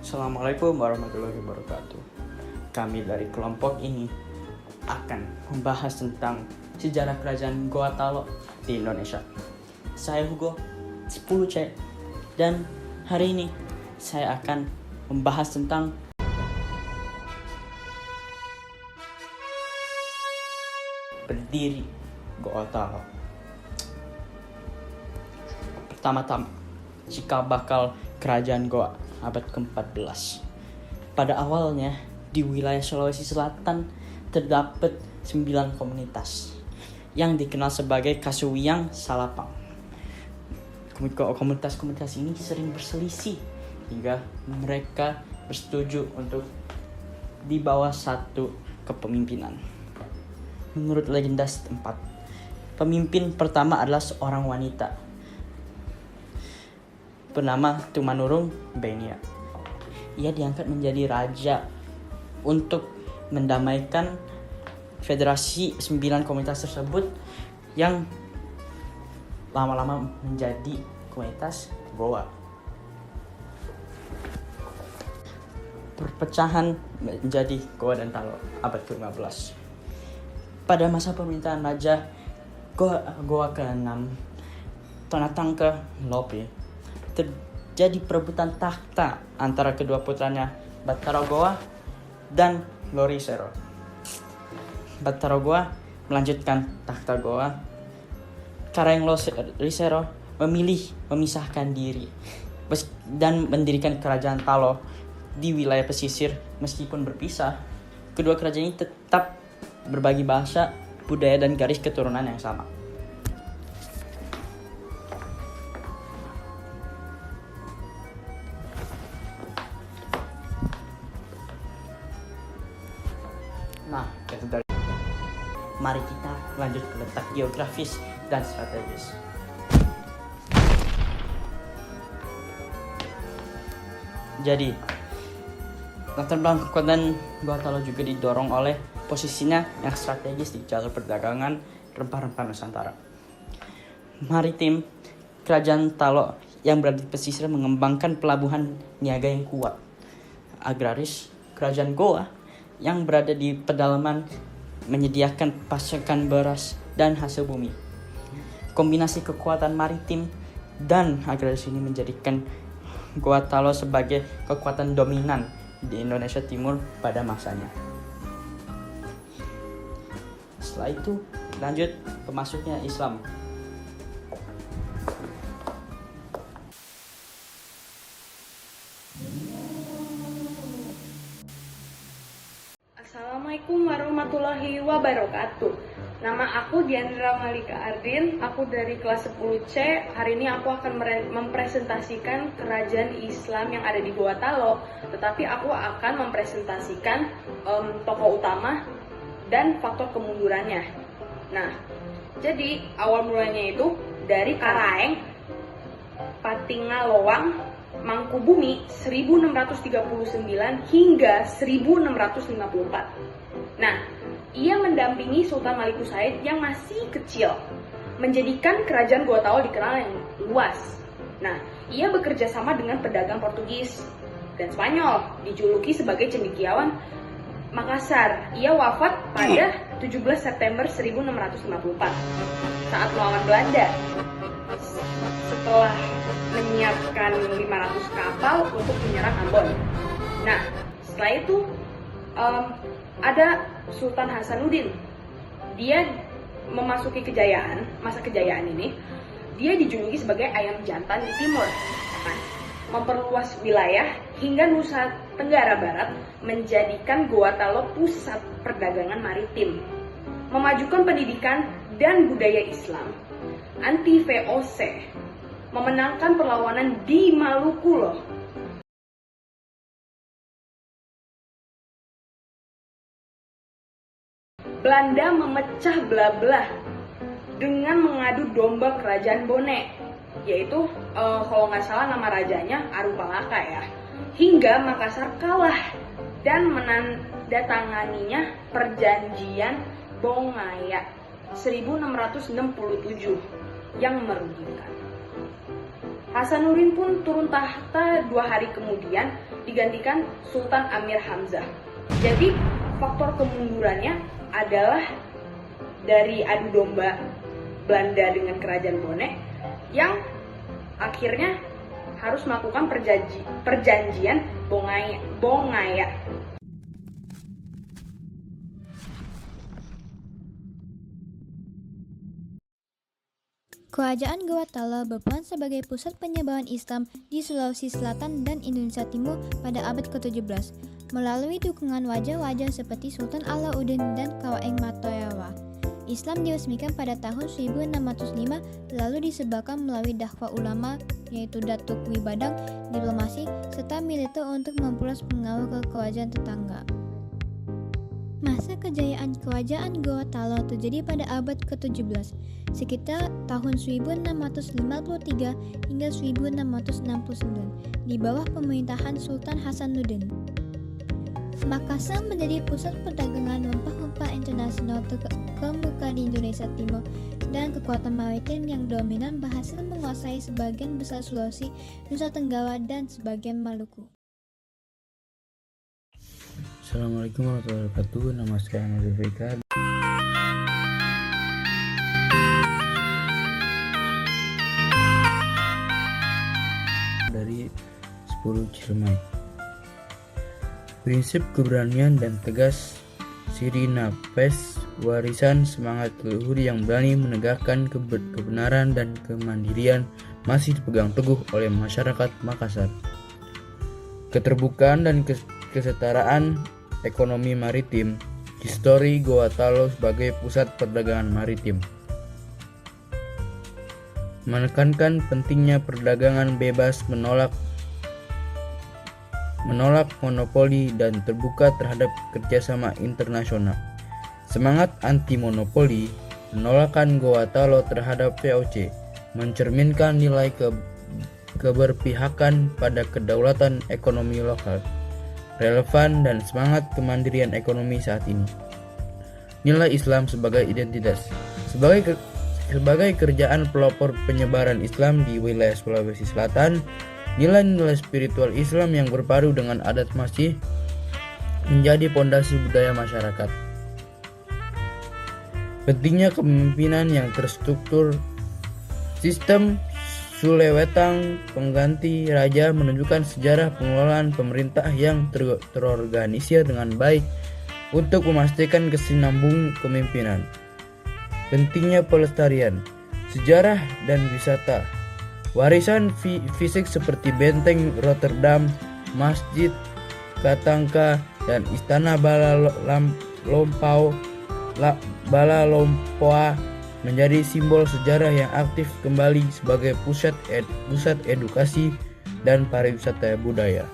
Assalamualaikum warahmatullahi wabarakatuh. Kami dari kelompok ini akan membahas tentang sejarah kerajaan Goa Talo di Indonesia. Saya Hugo, 10C, dan hari ini saya akan membahas tentang berdiri Goa Talo. Pertama-tama, cikal bakal kerajaan Goa abad ke-14. Pada awalnya, di wilayah Sulawesi Selatan terdapat 9 komunitas yang dikenal sebagai Kasuwiang Salapang. Komunitas-komunitas ini sering berselisih hingga mereka bersetuju untuk di bawah satu kepemimpinan. Menurut legenda setempat, pemimpin pertama adalah seorang wanita bernama Tumanurung Benia. Ia diangkat menjadi raja untuk mendamaikan federasi 9 komunitas tersebut yang lama-lama menjadi komunitas Goa. Perpecahan menjadi Goa dan Talo abad ke-15. Pada masa pemerintahan Raja Goa ke-6 Tonatang ke Lope, terjadi perebutan takhta antara kedua putranya, Batara Goa dan Lorisero. Batara Goa melanjutkan takhta Goa. Karang Lorisero memilih memisahkan diri dan mendirikan kerajaan Talo di wilayah pesisir. Meskipun berpisah, kedua kerajaan ini tetap berbagi bahasa, budaya, dan garis keturunan yang sama. Nah, itu dari. Mari kita lanjut ke letak geografis dan strategis. Jadi, latar belakang kekuatan Goa Talo juga didorong oleh posisinya yang strategis di jalur perdagangan rempah-rempah Nusantara. Maritim, kerajaan Talo yang berada di pesisir mengembangkan pelabuhan niaga yang kuat. Agraris, kerajaan Goa yang berada di pedalaman menyediakan pasokan beras dan hasil bumi. Kombinasi kekuatan maritim dan agraris ini menjadikan Goa Talo sebagai kekuatan dominan di Indonesia Timur pada masanya. Setelah itu, lanjut ke masuknya Islam. Assalamualaikum warahmatullahi wabarakatuh. Nama aku Diandra Malika Ardin, aku dari kelas 10C. Hari ini aku akan mempresentasikan kerajaan Islam yang ada di Goa Talo. Tetapi aku akan mempresentasikan tokoh utama dan faktor kemundurannya. Nah, jadi awal mulanya itu dari Karaeng, Patingalowang, Mangkubumi 1639 hingga 1654. Nah, ia mendampingi Sultan Maliku Said yang masih kecil, menjadikan kerajaan Goa Talo dikenal yang luas. Nah, ia bekerja sama dengan pedagang Portugis dan Spanyol, dijuluki sebagai cendekiawan Makassar. Ia wafat pada 17 September 1654 saat melawan Belanda. Setelah menyiapkan 500 kapal untuk menyerang Ambon. Nah, setelah itu ada Sultan Hasanuddin. Dia memasuki masa kejayaan ini. Dia dijuluki sebagai ayam jantan di timur. Memperluas wilayah hingga Nusa Tenggara Barat, menjadikan Goa Talo pusat perdagangan maritim. Memajukan pendidikan dan budaya Islam. Anti VOC, memenangkan perlawanan di Maluku loh. Belanda memecah belah-belah dengan mengadu domba kerajaan Bone, yaitu kalau nggak salah nama rajanya Arupalaka ya. Hingga Makassar kalah dan menandatanganinya perjanjian Bongaya 1667 yang merugikan. Hasanuddin pun turun tahta 2 hari kemudian digantikan Sultan Amir Hamzah. Jadi faktor kemundurannya adalah dari adu domba Belanda dengan Kerajaan Boneh yang akhirnya harus melakukan perjanjian Bongaya. Kerajaan Gorontalo berperan sebagai pusat penyebaran Islam di Sulawesi Selatan dan Indonesia Timur pada abad ke-17 melalui dukungan raja-raja seperti Sultan Alauddin dan Karaeng Matoyawa. Islam diresmikan pada tahun 1605 lalu disebarkan melalui dakwah ulama yaitu Datuk Wibadang, diplomasi, serta militer untuk memperluas pengaruh ke kerajaan tetangga. Masa kejayaan Kerajaan Gorontalo terjadi pada abad ke-17, sekitar tahun 1653 hingga 1669, di bawah pemerintahan Sultan Hasanuddin. Makassar menjadi pusat perdagangan rempah-rempah internasional terkemuka di Indonesia Timur, dan kekuatan maritim yang dominan berhasil menguasai sebagian besar Sulawesi, Nusa Tenggara, dan sebagian Maluku. Assalamualaikum warahmatullahi wabarakatuh. Nama saya Ahmad Zulfikar dari 10 Ciremai. Prinsip keberanian dan tegas Siri Nafas, warisan semangat leluhur yang berani menegakkan kebenaran dan kemandirian, masih dipegang teguh oleh masyarakat Makassar. Keterbukaan dan kesetaraan ekonomi maritim, histori Gorontalo sebagai pusat perdagangan maritim, menekankan pentingnya perdagangan bebas, menolak monopoli dan terbuka terhadap kerjasama internasional. Semangat anti-monopoli, penolakan Gorontalo terhadap VOC, mencerminkan nilai keberpihakan pada kedaulatan ekonomi lokal, relevan dan semangat kemandirian ekonomi saat ini. Nilai Islam sebagai identitas, sebagai kerjaan pelopor penyebaran Islam di wilayah Sulawesi Selatan, nilai-nilai spiritual Islam yang berpadu dengan adat masih menjadi pondasi budaya masyarakat. Pentingnya kepemimpinan yang terstruktur, sistem Sulewetang pengganti raja menunjukkan sejarah pengelolaan pemerintah yang terorganisir dengan baik untuk memastikan kesinambungan kepemimpinan. Pentingnya pelestarian, sejarah dan wisata. Warisan fisik seperti benteng Rotterdam, Masjid Katangka, dan Istana Bala Lompoa menjadi simbol sejarah yang aktif kembali sebagai pusat edukasi dan pariwisata budaya.